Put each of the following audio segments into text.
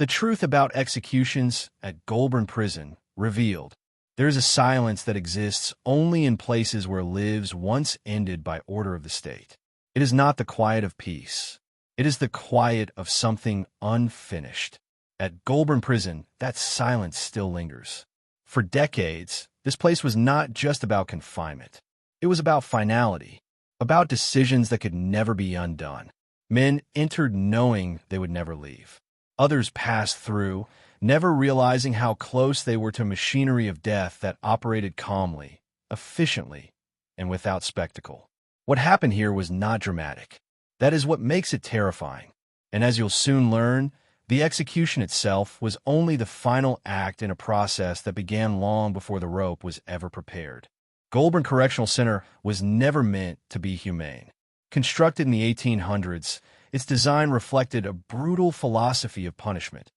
The truth about executions at Goulburn Prison revealed. There is a silence that exists only in places where lives once ended by order of the state. It is not the quiet of peace. It is the quiet of something unfinished. At Goulburn Prison, that silence still lingers. For decades, this place was not just about confinement. It was about finality, about decisions that could never be undone. Men entered knowing they would never leave. Others passed through, never realizing how close they were to machinery of death that operated calmly, efficiently, and without spectacle. What happened here was not dramatic. That is what makes it terrifying. And as you'll soon learn, the execution itself was only the final act in a process that began long before the rope was ever prepared. Goulburn Correctional Centre was never meant to be humane. Constructed in the 1800s, its design reflected a brutal philosophy of punishment,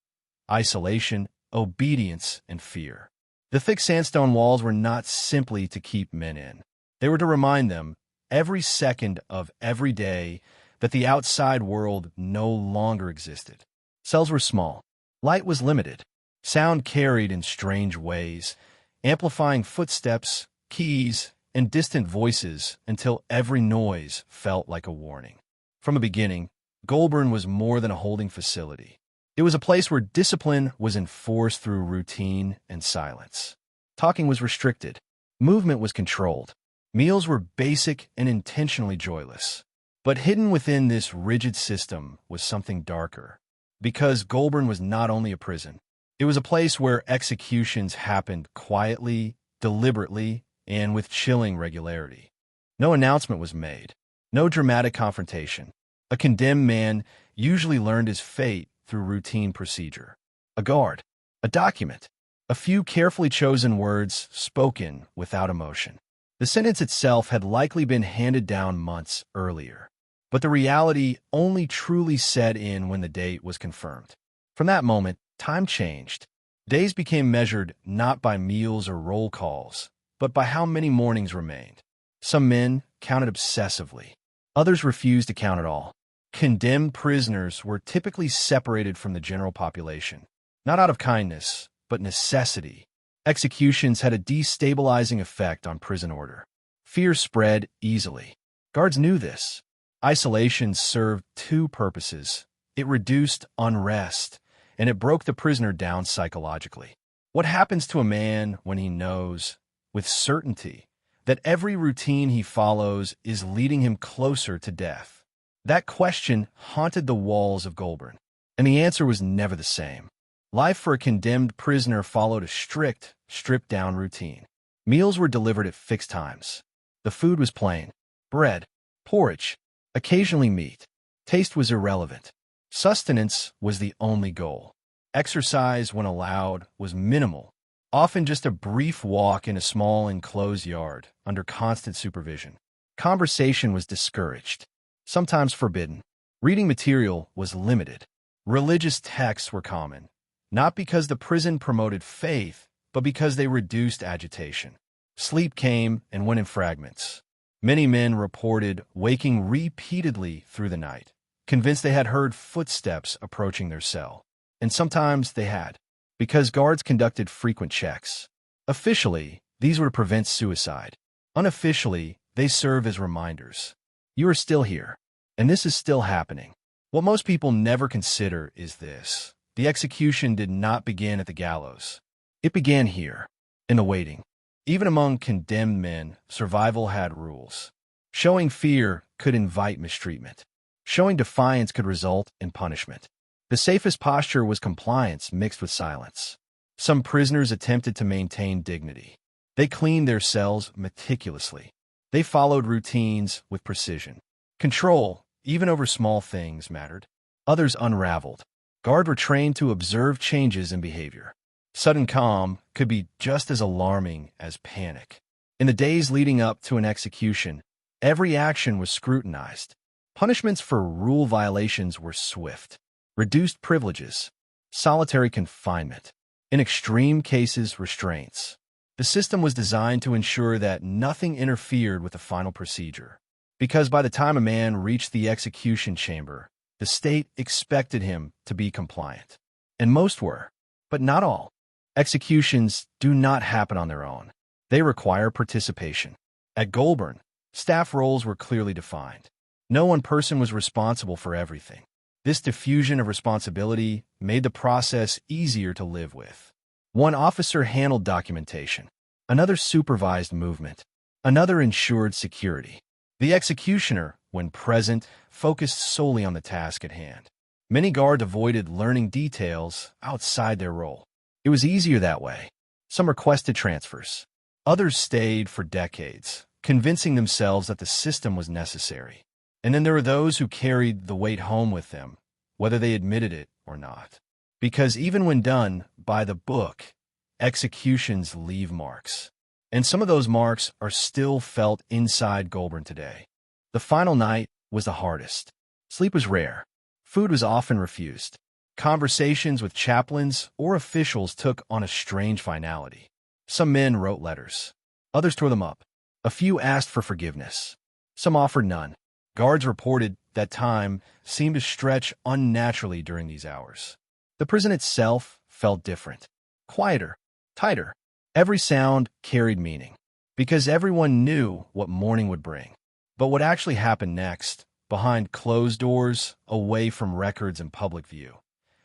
isolation, obedience, and fear. The thick sandstone walls were not simply to keep men in. They were to remind them, every second of every day, that the outside world no longer existed. Cells were small. Light was limited. Sound carried in strange ways, amplifying footsteps, keys, and distant voices until every noise felt like a warning. From the beginning, Goulburn was more than a holding facility. It was a place where discipline was enforced through routine and silence. Talking was restricted. Movement was controlled. Meals were basic and intentionally joyless. But hidden within this rigid system was something darker. Because Goulburn was not only a prison, it was a place where executions happened quietly, deliberately, and with chilling regularity. No announcement was made. No dramatic confrontation. A condemned man usually learned his fate through routine procedure. A guard, a document, a few carefully chosen words spoken without emotion. The sentence itself had likely been handed down months earlier, but the reality only truly set in when the date was confirmed. From that moment, time changed. Days became measured not by meals or roll calls, but by how many mornings remained. Some men counted obsessively. Others refused to count at all. Condemned prisoners were typically separated from the general population, not out of kindness, but necessity. Executions had a destabilizing effect on prison order. Fear spread easily. Guards knew this. Isolation served two purposes. It reduced unrest, and it broke the prisoner down psychologically. What happens to a man when he knows, with certainty, that every routine he follows is leading him closer to death? That question haunted the walls of Goulburn, and the answer was never the same. Life for a condemned prisoner followed a strict, stripped-down routine. Meals were delivered at fixed times. The food was plain: bread, porridge, occasionally meat. Taste was irrelevant. Sustenance was the only goal. Exercise, when allowed, was minimal, often just a brief walk in a small enclosed yard under constant supervision. Conversation was discouraged, sometimes forbidden. Reading material was limited. Religious texts were common, not because the prison promoted faith, but because they reduced agitation. Sleep came and went in fragments. Many men reported waking repeatedly through the night, convinced they had heard footsteps approaching their cell. And sometimes they had, because guards conducted frequent checks. Officially, these were to prevent suicide. Unofficially, they serve as reminders. You are still here, and this is still happening. What most people never consider is this: the execution did not begin at the gallows. It began here, in the waiting. Even among condemned men, survival had rules. Showing fear could invite mistreatment. Showing defiance could result in punishment. The safest posture was compliance mixed with silence. Some prisoners attempted to maintain dignity. They cleaned their cells meticulously. They followed routines with precision. Control, even over small things, mattered. Others unraveled. Guards were trained to observe changes in behavior. Sudden calm could be just as alarming as panic. In the days leading up to an execution, every action was scrutinized. Punishments for rule violations were swift. Reduced privileges, solitary confinement, in extreme cases, restraints. The system was designed to ensure that nothing interfered with the final procedure. Because by the time a man reached the execution chamber, the state expected him to be compliant. and most were, but not all. Executions do not happen on their own. They require participation. At Goulburn, staff roles were clearly defined. No one person was responsible for everything. This diffusion of responsibility made the process easier to live with. One officer handled documentation, another supervised movement, another ensured security. The executioner, when present, focused solely on the task at hand. Many guards avoided learning details outside their role. It was easier that way. Some requested transfers. Others stayed for decades, convincing themselves that the system was necessary. And then there were those who carried the weight home with them, whether they admitted it or not. Because even when done by the book, executions leave marks. And some of those marks are still felt inside Goulburn today. The final night was the hardest. Sleep was rare. Food was often refused. Conversations with chaplains or officials took on a strange finality. Some men wrote letters. Others tore them up. A few asked for forgiveness. Some offered none. Guards reported that time seemed to stretch unnaturally during these hours. The prison itself felt different. Quieter. Tighter. Every sound carried meaning, because everyone knew what morning would bring. But what actually happened next, behind closed doors, away from records and public view,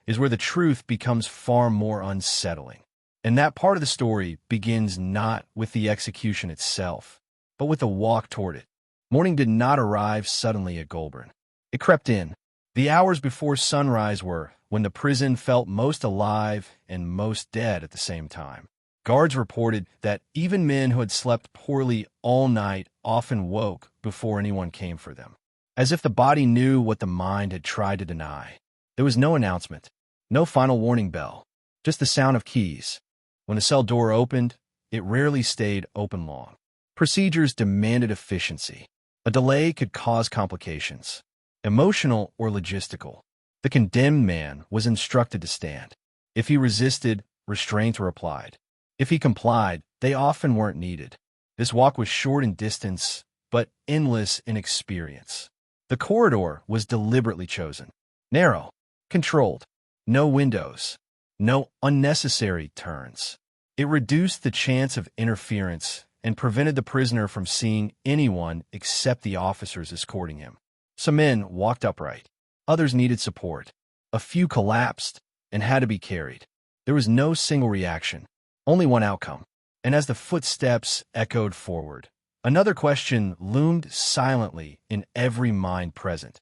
is where the truth becomes far more unsettling. And that part of the story begins not with the execution itself, but with the walk toward it. Morning did not arrive suddenly at Goulburn. It crept in. The hours before sunrise were when the prison felt most alive and most dead at the same time. Guards reported that even men who had slept poorly all night often woke before anyone came for them, as if the body knew what the mind had tried to deny. There was no announcement, no final warning bell, just the sound of keys. When the cell door opened, it rarely stayed open long. Procedures demanded efficiency. A delay could cause complications, emotional or logistical. The condemned man was instructed to stand. If he resisted, restraints were applied. If he complied, they often weren't needed. This walk was short in distance, but endless in experience. The corridor was deliberately chosen. Narrow, controlled, no windows, no unnecessary turns. It reduced the chance of interference and prevented the prisoner from seeing anyone except the officers escorting him. Some men walked upright. Others needed support. A few collapsed and had to be carried. There was no single reaction. Only one outcome. And as the footsteps echoed forward, another question loomed silently in every mind present.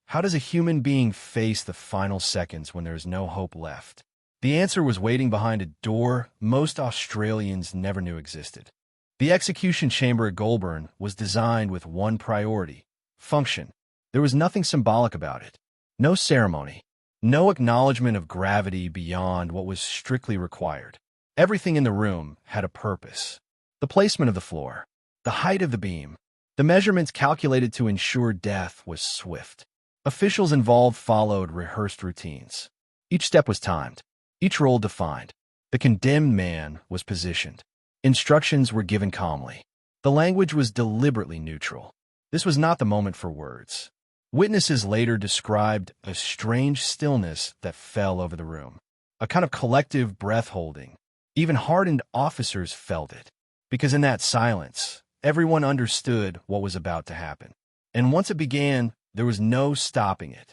How does a human being face the final seconds when there is no hope left? The answer was waiting behind a door most Australians never knew existed. The execution chamber at Goulburn was designed with one priority: function. There was nothing symbolic about it. No ceremony. No acknowledgement of gravity beyond what was strictly required. Everything in the room had a purpose. The placement of the floor, the height of the beam, the measurements calculated to ensure death was swift. Officials involved followed rehearsed routines. Each step was timed, each role defined. The condemned man was positioned. Instructions were given calmly. The language was deliberately neutral. This was not the moment for words. Witnesses later described a strange stillness that fell over the room, a kind of collective breath-holding. Even hardened officers felt it, because in that silence, everyone understood what was about to happen. And once it began, there was no stopping it.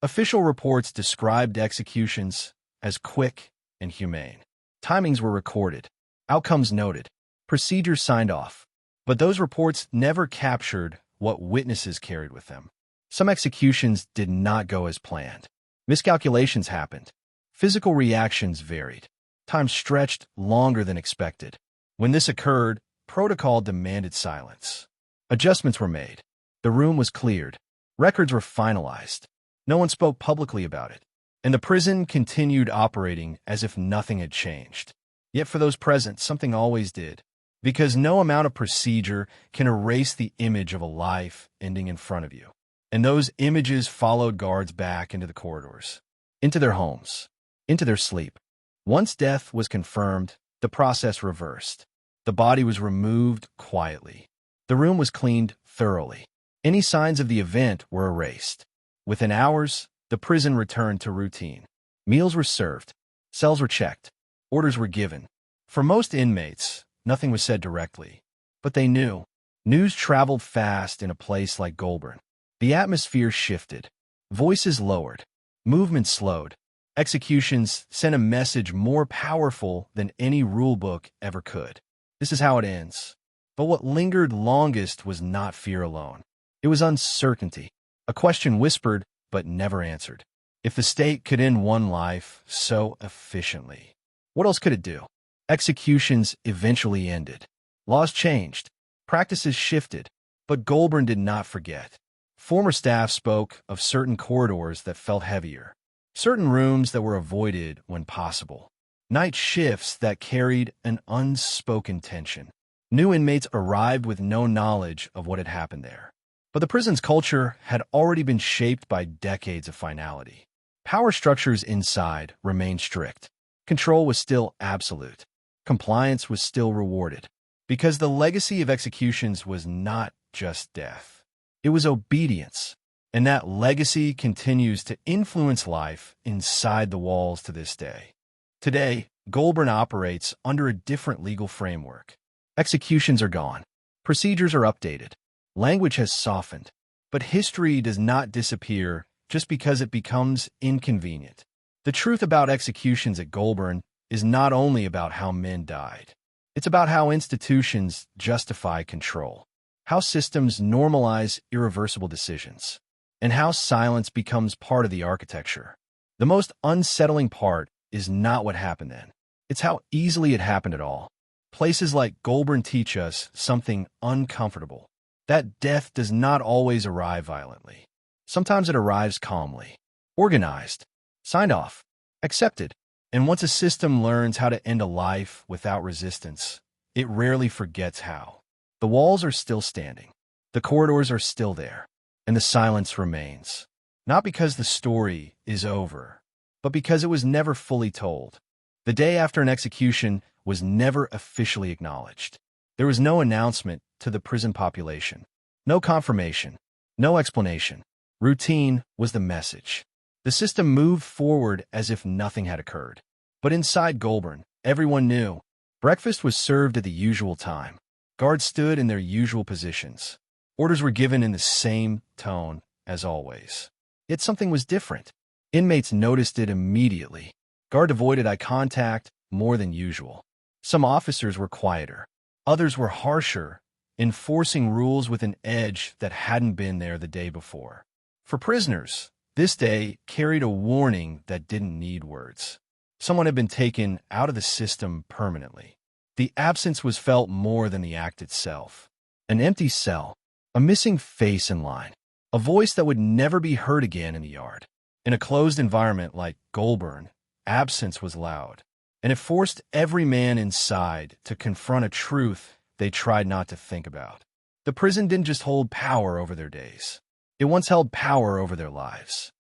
Official reports described executions as quick and humane. Timings were recorded, outcomes noted, procedures signed off. But those reports never captured what witnesses carried with them. Some executions did not go as planned. Miscalculations happened. Physical reactions varied. Time stretched longer than expected. When this occurred, protocol demanded silence. Adjustments were made. The room was cleared. Records were finalized. No one spoke publicly about it. And the prison continued operating as if nothing had changed. Yet for those present, something always did. Because no amount of procedure can erase the image of a life ending in front of you. And those images followed guards back into the corridors, into their homes, into their sleep. Once death was confirmed, the process reversed. The body was removed quietly. The room was cleaned thoroughly. Any signs of the event were erased. Within hours, the prison returned to routine. Meals were served. Cells were checked. Orders were given. For most inmates, nothing was said directly. But they knew. News traveled fast in a place like Goulburn. The atmosphere shifted. Voices lowered. Movement slowed. Executions sent a message more powerful than any rulebook ever could. This is how it ends. But what lingered longest was not fear alone. It was uncertainty. A question whispered, but never answered. If the state could end one life so efficiently, what else could it do? Executions eventually ended. Laws changed. Practices shifted. But Goulburn did not forget. Former staff spoke of certain corridors that felt heavier. Certain rooms that were avoided when possible. Night shifts that carried an unspoken tension. New inmates arrived with no knowledge of what had happened there. But the prison's culture had already been shaped by decades of finality. Power structures inside remained strict. Control was still absolute. Compliance was still rewarded. Because the legacy of executions was not just death. It was obedience. And that legacy continues to influence life inside the walls to this day. Today, Goulburn operates under a different legal framework. Executions are gone. Procedures are updated. Language has softened. But history does not disappear just because it becomes inconvenient. The truth about executions at Goulburn is not only about how men died. It's about how institutions justify control, how systems normalize irreversible decisions, and how silence becomes part of the architecture. The most unsettling part is not what happened then. It's how easily it happened at all. Places like Goulburn teach us something uncomfortable, that death does not always arrive violently. Sometimes it arrives calmly, organized, signed off, accepted. And once a system learns how to end a life without resistance, it rarely forgets how. The walls are still standing. The corridors are still there. And the silence remains. Not because the story is over, but because it was never fully told. The day after an execution was never officially acknowledged. There was no announcement to the prison population. No confirmation. No explanation. Routine was the message. The system moved forward as if nothing had occurred. But inside Goulburn, everyone knew. Breakfast was served at the usual time. Guards stood in their usual positions. Orders were given in the same tone as always. Yet something was different. Inmates noticed it immediately. Guard avoided eye contact more than usual. Some officers were quieter. Others were harsher, enforcing rules with an edge that hadn't been there the day before. For prisoners, this day carried a warning that didn't need words. Someone had been taken out of the system permanently. The absence was felt more than the act itself. An empty cell, a missing face in line, a voice that would never be heard again in the yard. In a closed environment like Goulburn, absence was loud, and it forced every man inside to confront a truth they tried not to think about. The prison didn't just hold power over their days. It once held power over their lives.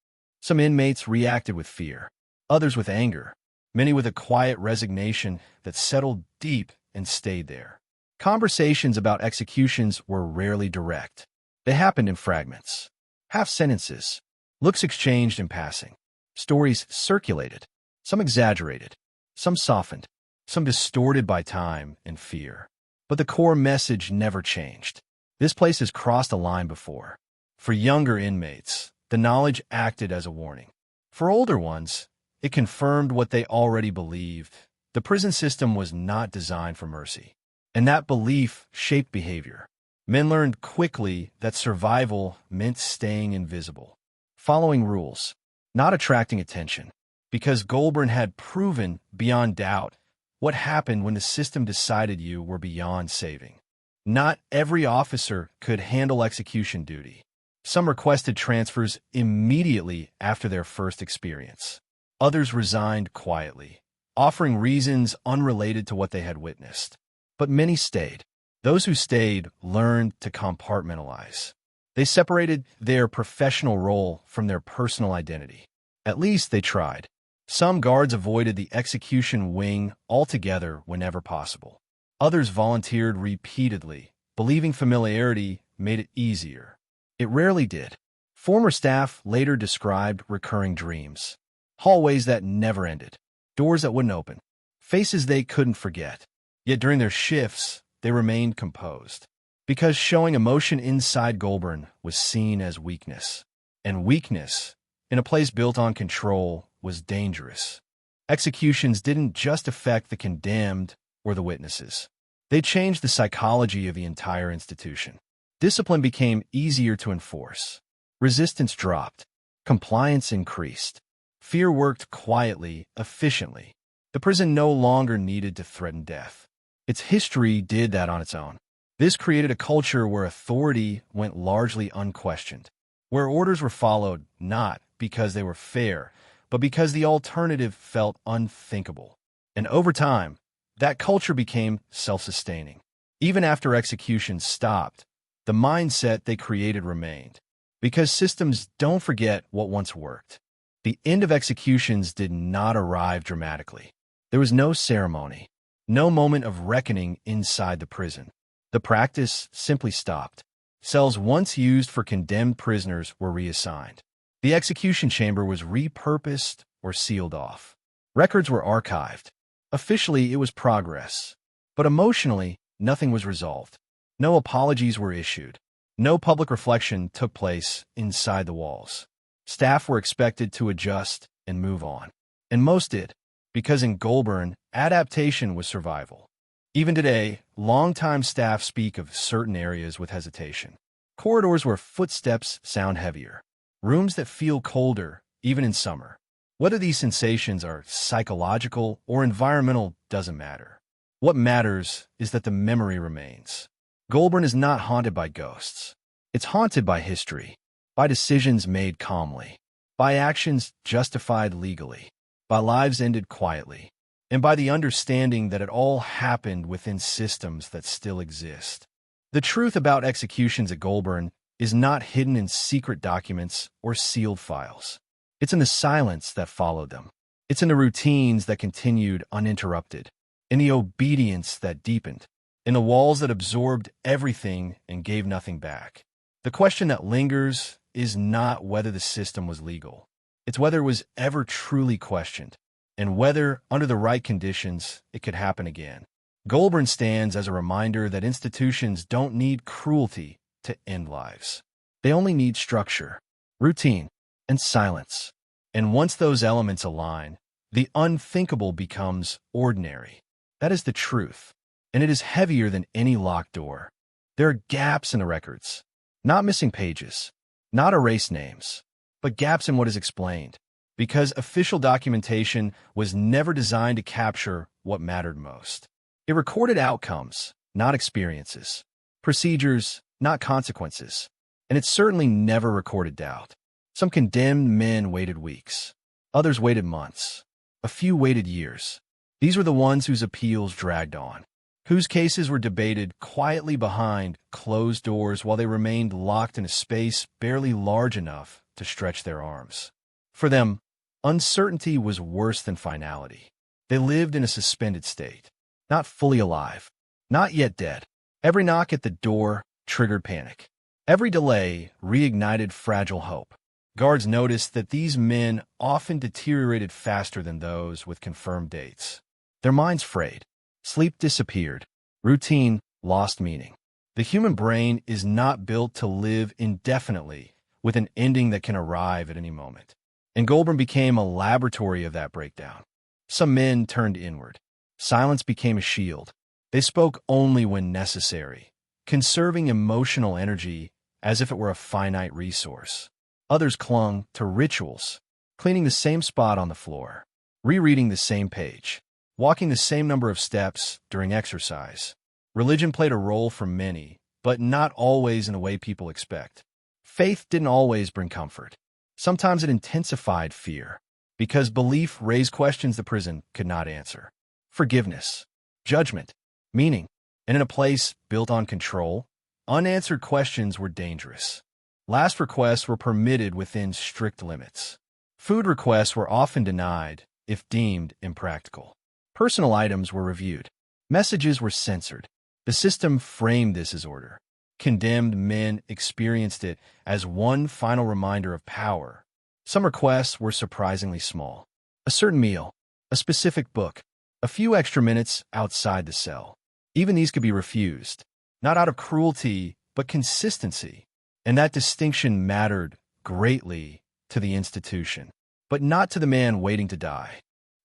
Some inmates reacted with fear, others with anger, many with a quiet resignation that settled deep and stayed there. Conversations about executions were rarely direct. They happened in fragments, half-sentences, looks exchanged in passing. Stories circulated, some exaggerated, some softened, some distorted by time and fear. But the core message never changed. This place has crossed a line before. For younger inmates, the knowledge acted as a warning. For older ones, it confirmed what they already believed. The prison system was not designed for mercy. And that belief shaped behavior. Men learned quickly that survival meant staying invisible, following rules, not attracting attention. Because Goulburn had proven beyond doubt what happened when the system decided you were beyond saving. Not every officer could handle execution duty. Some requested transfers immediately after their first experience. Others resigned quietly, offering reasons unrelated to what they had witnessed. But many stayed. Those who stayed learned to compartmentalize. They separated their professional role from their personal identity. At least they tried. Some guards avoided the execution wing altogether whenever possible. Others volunteered repeatedly, believing familiarity made it easier. It rarely did. Former staff later described recurring dreams. hallways that never ended, doors that wouldn't open, faces they couldn't forget. Yet during their shifts, they remained composed, because showing emotion inside Goulburn was seen as weakness. And weakness, in a place built on control, was dangerous. Executions didn't just affect the condemned or the witnesses. They changed the psychology of the entire institution. Discipline became easier to enforce. Resistance dropped. Compliance increased. Fear worked quietly, efficiently. The prison no longer needed to threaten death. Its history did that on its own. This created a culture where authority went largely unquestioned, where orders were followed not because they were fair, but because the alternative felt unthinkable. And over time, that culture became self-sustaining. Even after executions stopped, the mindset they created remained. Because systems don't forget what once worked. The end of executions did not arrive dramatically. There was no ceremony, no moment of reckoning inside the prison. The practice simply stopped. Cells once used for condemned prisoners were reassigned. The execution chamber was repurposed or sealed off. Records were archived. Officially, it was progress. But emotionally, nothing was resolved. No apologies were issued. No public reflection took place inside the walls. Staff were expected to adjust and move on. And most did, because in Goulburn, adaptation was survival. Even today, longtime staff speak of certain areas with hesitation. Corridors where footsteps sound heavier. Rooms that feel colder, even in summer. Whether these sensations are psychological or environmental doesn't matter. What matters is that the memory remains. Goulburn is not haunted by ghosts. It's haunted by history, by decisions made calmly, by actions justified legally, by lives ended quietly, and by the understanding that it all happened within systems that still exist. The truth about executions at Goulburn is not hidden in secret documents or sealed files. It's in the silence that followed them. It's in the routines that continued uninterrupted, in the obedience that deepened, in the walls that absorbed everything and gave nothing back. The question that lingers is not whether the system was legal. It's whether it was ever truly questioned, and whether, under the right conditions, it could happen again. Goulburn stands as a reminder that institutions don't need cruelty to end lives. They only need structure, routine, and silence. And once those elements align, the unthinkable becomes ordinary. That is the truth, and it is heavier than any locked door. There are gaps in the records, not missing pages, not erased names, but gaps in what is explained, because official documentation was never designed to capture what mattered most. It recorded outcomes, not experiences, procedures, not consequences, and it certainly never recorded doubt. Some condemned men waited weeks. Others waited months. A few waited years. These were the ones whose appeals dragged on, whose cases were debated quietly behind closed doors while they remained locked in a space barely large enough to stretch their arms. For them, uncertainty was worse than finality. They lived in a suspended state, not fully alive, not yet dead. Every knock at the door triggered panic. Every delay reignited fragile hope. Guards noticed that these men often deteriorated faster than those with confirmed dates. Their minds frayed. Sleep disappeared. Routine lost meaning. The human brain is not built to live indefinitely with an ending that can arrive at any moment. And Goulburn became a laboratory of that breakdown. Some men turned inward. Silence became a shield. They spoke only when necessary, conserving emotional energy as if it were a finite resource. Others clung to rituals, cleaning the same spot on the floor, rereading the same page, walking the same number of steps during exercise. Religion played a role for many, but not always in a way people expect. Faith didn't always bring comfort. Sometimes it intensified fear, because belief raised questions the prison could not answer. Forgiveness, judgment, meaning, and in a place built on control, unanswered questions were dangerous. Last requests were permitted within strict limits. Food requests were often denied if deemed impractical. Personal items were reviewed. Messages were censored. The system framed this as order. Condemned men experienced it as one final reminder of power. Some requests were surprisingly small. A certain meal, a specific book, a few extra minutes outside the cell. Even these could be refused, not out of cruelty, but consistency. And that distinction mattered greatly to the institution, but not to the man waiting to die.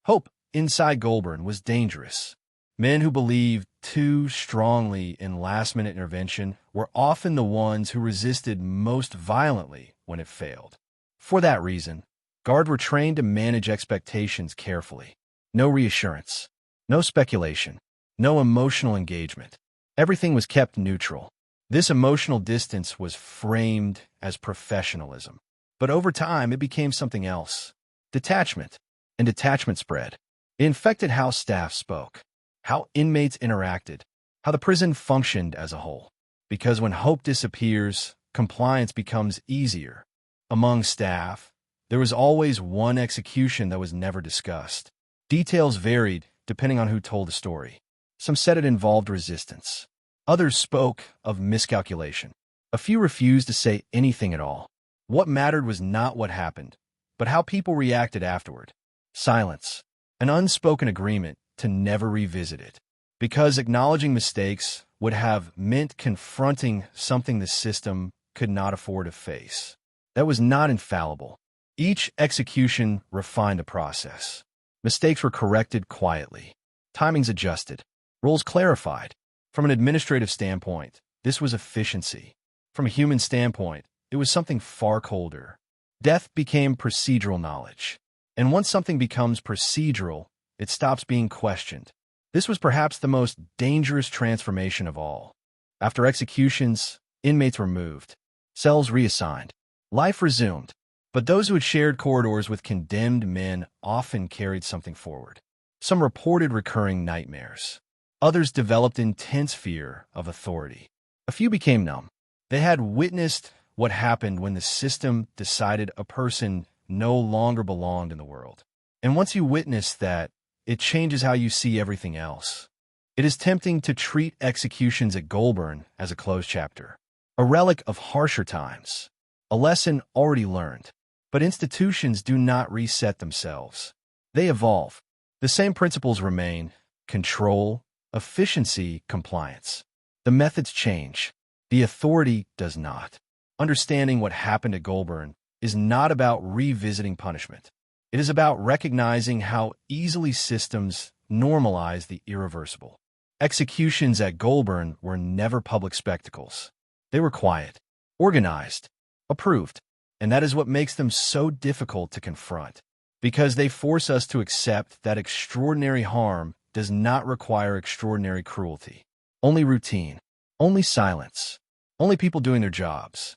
Hope inside Goulburn was dangerous. Men who believed too strongly in last-minute intervention were often the ones who resisted most violently when it failed. For that reason, guards were trained to manage expectations carefully. No reassurance, no speculation, no emotional engagement. Everything was kept neutral. This emotional distance was framed as professionalism. But over time, it became something else. Detachment. And detachment spread. It infected how staff spoke, how inmates interacted, how the prison functioned as a whole. Because when hope disappears, compliance becomes easier. Among staff, there was always one execution that was never discussed. Details varied depending on who told the story. Some said it involved resistance. Others spoke of miscalculation. A few refused to say anything at all. What mattered was not what happened, but how people reacted afterward. Silence. An unspoken agreement to never revisit it. Because acknowledging mistakes would have meant confronting something the system could not afford to face. That was not infallible. Each execution refined the process. Mistakes were corrected quietly. Timings adjusted. Roles clarified. From an administrative standpoint, this was efficiency. From a human standpoint, it was something far colder. Death became procedural knowledge. And once something becomes procedural, it stops being questioned. This was perhaps the most dangerous transformation of all. After executions, inmates were moved. Cells reassigned. Life resumed. But those who had shared corridors with condemned men often carried something forward. Some reported recurring nightmares. Others developed intense fear of authority. A few became numb. They had witnessed what happened when the system decided a person no longer belonged in the world. And once you witness that, it changes how you see everything else. It is tempting to treat executions at Goulburn as a closed chapter, a relic of harsher times, a lesson already learned. But institutions do not reset themselves. They evolve. The same principles remain: control, efficiency, compliance. The methods change. The authority does not. Understanding what happened at Goulburn is not about revisiting punishment. It is about recognizing how easily systems normalize the irreversible. Executions at Goulburn were never public spectacles. They were quiet, organized, approved. And that is what makes them so difficult to confront, because they force us to accept that extraordinary harm does not require extraordinary cruelty. Only routine, only silence, only people doing their jobs.